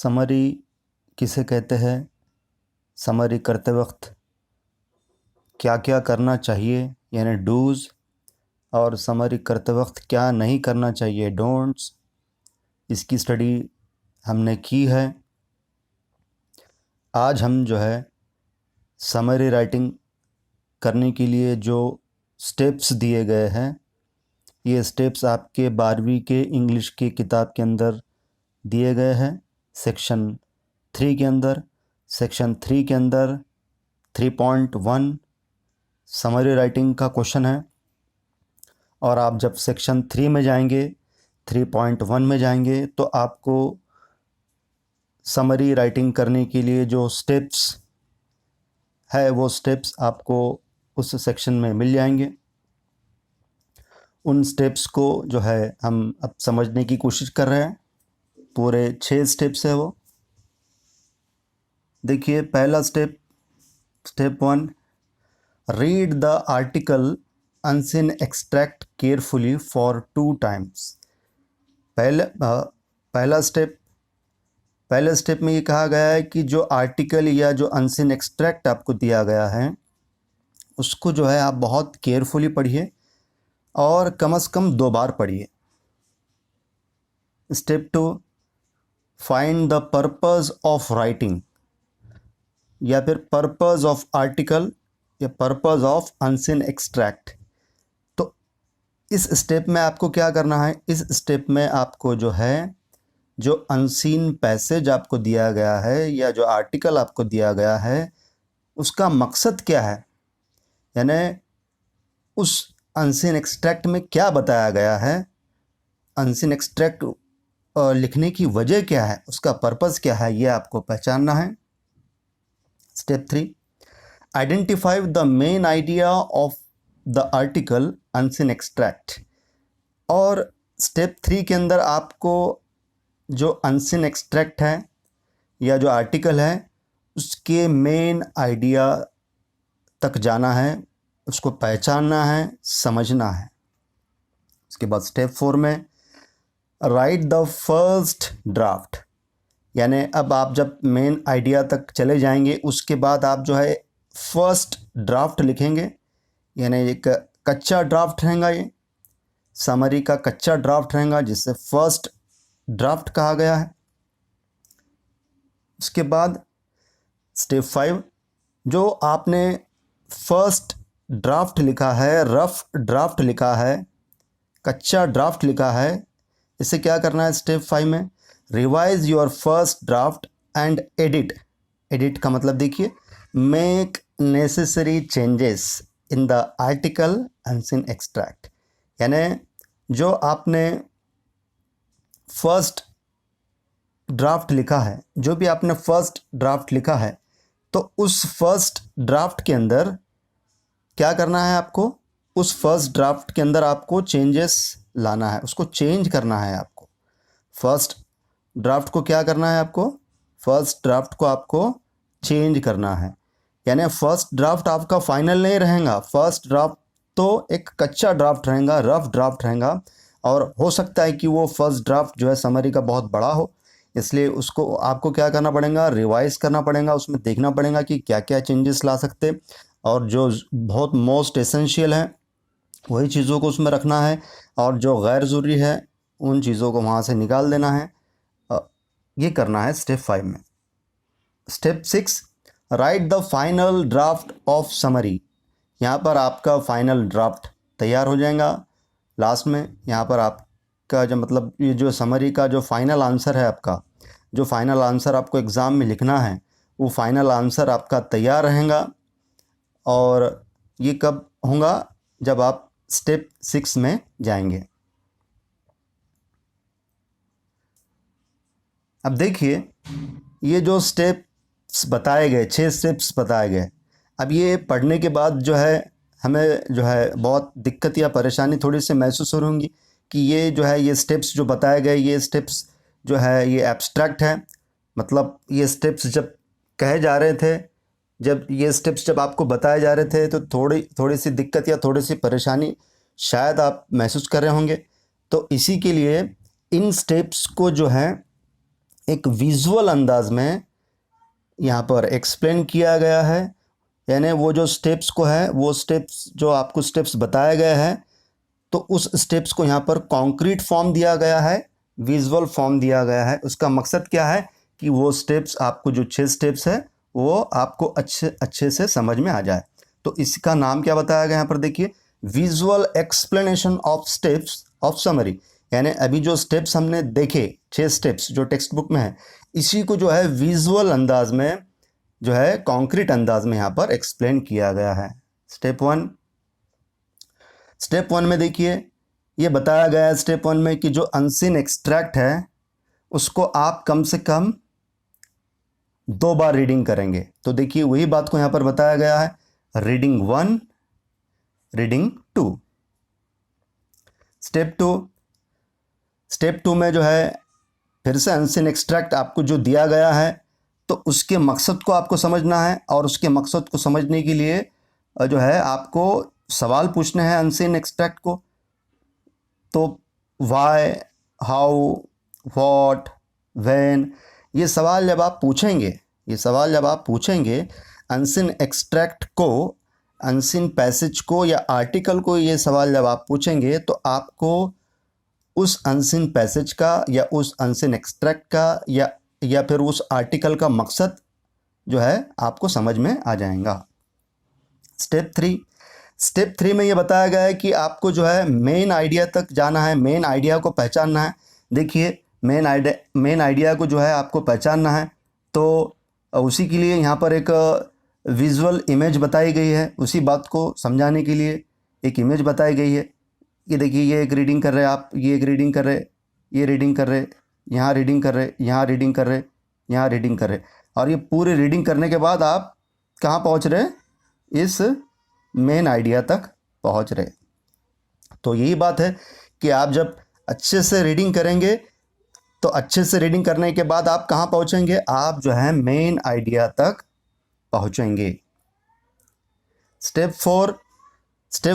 Summary किसे कहते हैं? समरी करते वक्त क्या क्या करना चाहिए यानी डूज़, और समरी करते वक्त क्या नहीं करना चाहिए डोंट्स, इसकी स्टडी हमने की है। आज हम जो है समरी राइटिंग करने के लिए जो स्टेप्स दिए गए हैं, ये स्टेप्स आपके 12वीं के इंग्लिश की किताब के अंदर दिए गए हैं। सेक्शन 3 के अंदर 3.1 समरी राइटिंग का क्वेश्चन है। और आप जब सेक्शन 3 में जाएंगे, 3.1 में जाएंगे, तो आपको समरी राइटिंग करने के लिए जो स्टेप्स है वो स्टेप्स आपको उस सेक्शन में मिल जाएंगे। उन स्टेप्स को जो है हम अब समझने की कोशिश कर रहे हैं। पूरे 6 स्टेप्स है वो। देखिए, पहला step 1, read the article unseen extract carefully for 2 times. पहले स्टेप में ये कहा गया है कि जो आर्टिकल या जो अनसीन एक्सट्रैक्ट आपको दिया गया है उसको जो है आप बहुत केयरफुली पढ़िए और कम से कम 2 बार पढ़िए। Step 2, find the purpose of writing, या फिर पर्पस ऑफ आर्टिकल या पर्पस ऑफ अनसीन एक्सट्रैक्ट। तो इस स्टेप में आपको क्या करना है? इस स्टेप में आपको जो है जो अनसीन पैसेज आपको दिया गया है या जो आर्टिकल आपको दिया गया है उसका मकसद क्या है, यानी उस अनसीन एक्सट्रैक्ट में क्या बताया गया है, अनसीन एक्सट्रैक्ट लिखने की वजह क्या है, उसका पर्पस क्या है, ये आपको पहचानना है। Step 3, identify the main idea of the article unseen extract. और स्टेप 3 के अंदर आपको जो अनसीन एक्सट्रैक्ट है या जो आर्टिकल है उसके मेन आइडिया तक जाना है, उसको पहचानना है, समझना है। उसके बाद स्टेप 4 में राइट द फर्स्ट ड्राफ्ट, यानी अब आप जब मेन आइडिया तक चले जाएंगे उसके बाद आप जो है फर्स्ट ड्राफ्ट लिखेंगे, यानी एक कच्चा ड्राफ्ट रहेगा, ये समरी का कच्चा ड्राफ्ट रहेगा जिससे फर्स्ट ड्राफ्ट कहा गया है। उसके बाद स्टेप 5, जो आपने फर्स्ट ड्राफ्ट लिखा है, रफ ड्राफ्ट लिखा है, कच्चा ड्राफ्ट लिखा है, इसे क्या करना है? स्टेप 5 में revise your first draft and edit का मतलब देखिए, make necessary changes in the article unseen extract. यानी जो आपने फर्स्ट ड्राफ्ट लिखा है, जो भी आपने फर्स्ट ड्राफ्ट लिखा है, तो उस फर्स्ट ड्राफ्ट के अंदर क्या करना है आपको? उस फर्स्ट ड्राफ्ट के अंदर आपको चेंजेस लाना है, उसको चेंज करना है आपको। फर्स्ट ड्राफ्ट को क्या करना है आपको? फर्स्ट ड्राफ्ट को आपको चेंज करना है। यानी फर्स्ट ड्राफ्ट आपका फाइनल नहीं रहेगा, फर्स्ट ड्राफ्ट तो एक कच्चा ड्राफ्ट रहेगा, रफ ड्राफ्ट रहेगा, और हो सकता है कि वो फर्स्ट ड्राफ्ट जो है समरी का बहुत बड़ा हो, इसलिए उसको आपको क्या करना पड़ेगा? रिवाइज करना पड़ेगा, उसमें देखना पड़ेगा कि क्या क्या चेंजेस ला सकते, और जो बहुत मोस्ट एसेंशियल है वही चीज़ों को उसमें रखना है, और जो गैर ज़रूरी है उन चीज़ों को वहाँ से निकाल देना है। ये करना है स्टेप 5 में। Step 6, right the final draft of summary. यहाँ पर आपका फाइनल ड्राफ्ट तैयार हो जाएगा। लास्ट में यहाँ पर आपका जो मतलब ये जो समरी का जो फाइनल आंसर है, आपका जो फाइनल आंसर आपको एग्ज़ाम में लिखना है, वो फाइनल आंसर आपका तैयार रहेगा। और ये कब होगा? जब आप स्टेप 6 में जाएंगे। अब देखिए, ये जो स्टेप्स बताए गए, 6 स्टेप्स बताए गए, अब ये पढ़ने के बाद जो है हमें जो है बहुत दिक्कत या परेशानी थोड़ी सी महसूस हो रही कि ये जो है ये स्टेप्स जो बताए गए, ये स्टेप्स जो है ये एब्स्ट्रैक्ट है। मतलब ये स्टेप्स जब कहे जा रहे थे, जब ये स्टेप्स जब आपको बताए जा रहे थे, तो थोड़ी सी दिक्कत या थोड़ी सी परेशानी शायद आप महसूस कर रहे होंगे। तो इसी के लिए इन स्टेप्स को जो है एक विजुअल अंदाज में यहाँ पर एक्सप्लेन किया गया है, यानी वो जो स्टेप्स को है, वो स्टेप्स जो आपको स्टेप्स बताए गए हैं, तो उस स्टेप्स को यहाँ पर कॉन्क्रीट फॉर्म दिया गया है, विजुअल फॉर्म दिया गया है। उसका मकसद क्या है कि वो स्टेप्स आपको, जो 6 स्टेप्स है, वो आपको अच्छे से समझ में आ जाए। तो इसका नाम क्या बताया गया यहाँ पर देखिए, visual explanation of steps of summary. यानी अभी जो स्टेप्स हमने देखे, 6 स्टेप्स जो टेक्स्ट बुक में है, इसी को जो है विजुअल अंदाज में, जो है कॉन्क्रीट अंदाज में यहाँ पर एक्सप्लेन किया गया है। स्टेप 1 में देखिए, ये बताया गया है स्टेप 1 में कि जो अनसीन एक्सट्रैक्ट है उसको आप कम से कम 2 बार रीडिंग करेंगे। तो देखिए वही बात को यहाँ पर बताया गया है, रीडिंग 1, रीडिंग 2। स्टेप 2 में जो है फिर से अनसीन एक्सट्रैक्ट आपको जो दिया गया है, तो उसके मकसद को आपको समझना है, और उसके मकसद को समझने के लिए जो है आपको सवाल पूछने हैं अनसीन एक्सट्रैक्ट को। तो वाई, हाउ, व्हाट, व्हेन, ये सवाल जब आप पूछेंगे अनसीन एक्सट्रैक्ट को, अनसीन पैसेज को या आर्टिकल को, ये सवाल जब आप पूछेंगे तो आपको उस अनसीन पैसेज का या उस अनसीन एक्सट्रैक्ट का या फिर उस आर्टिकल का मकसद जो है आपको समझ में आ जाएगा। स्टेप 3 में ये बताया गया है कि आपको जो है मेन आइडिया तक जाना है, मेन आइडिया को पहचानना है। देखिए मेन आइडिया को जो है आपको पहचानना है, तो उसी के लिए यहाँ पर एक विजुअल इमेज बताई गई है। उसी बात को समझाने के लिए एक इमेज बताई गई है कि देखिए ये एक रीडिंग कर रहे आप, ये एक रीडिंग कर रहे, ये रीडिंग कर रहे, यहाँ रीडिंग कर रहे, यहाँ रीडिंग कर रहे, यहाँ रीडिंग कर रहे, और ये पूरी रीडिंग करने के बाद आप कहाँ पहुँच रहे, इस मेन आइडिया तक पहुँच रहे। तो यही बात है कि आप जब अच्छे से रीडिंग करेंगे, तो अच्छे से रीडिंग करने के बाद आप कहाँ पहुँचेंगे, आप जो है मेन आइडिया तक पहुँचेंगे। स्टेप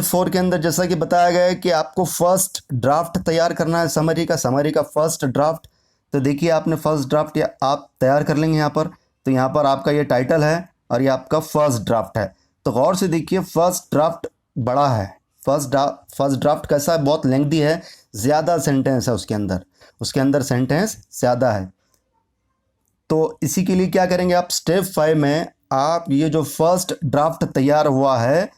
4 के अंदर जैसा कि बताया गया है कि आपको फर्स्ट ड्राफ्ट तैयार करना है समरी का फर्स्ट ड्राफ्ट। तो देखिए आपने फर्स्ट ड्राफ्ट या आप तैयार कर लेंगे यहाँ पर। तो यहाँ पर आपका ये टाइटल है और ये आपका फर्स्ट ड्राफ्ट है। तो गौर से देखिए, फर्स्ट ड्राफ्ट बड़ा है, फर्स्ट ड्राफ्ट कैसा है, बहुत लेंथी है, ज़्यादा सेंटेंस है उसके अंदर सेंटेंस ज़्यादा है। तो इसी के लिए क्या करेंगे आप, स्टेप 5 में आप ये जो फर्स्ट ड्राफ्ट तैयार हुआ है,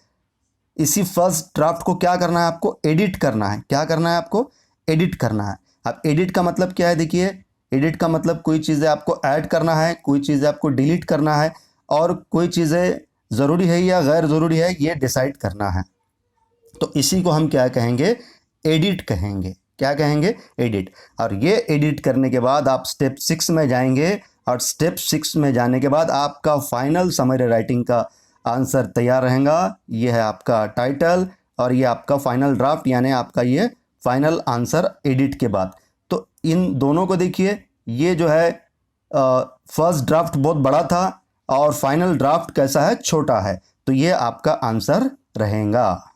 इसी फर्स्ट ड्राफ्ट को क्या करना है, आपको एडिट करना है। क्या करना है, आपको एडिट करना है। अब एडिट का मतलब क्या है, देखिए एडिट का मतलब कोई चीज़ें आपको ऐड करना है, कोई चीज़ें आपको डिलीट करना है, और कोई चीज़ें ज़रूरी है या गैर ज़रूरी है ये डिसाइड करना है। तो इसी को हम क्या कहेंगे, एडिट कहेंगे। क्या कहेंगे, एडिट। और ये एडिट करने के बाद आप स्टेप 6 में जाएंगे, और स्टेप 6 में जाने के बाद आपका फाइनल समरी राइटिंग का आंसर तैयार रहेगा। ये है आपका टाइटल और ये आपका फाइनल ड्राफ्ट, यानी आपका ये फाइनल आंसर एडिट के बाद। तो इन दोनों को देखिए, ये जो है फर्स्ट ड्राफ्ट बहुत बड़ा था और फाइनल ड्राफ्ट कैसा है, छोटा है। तो ये आपका आंसर रहेगा।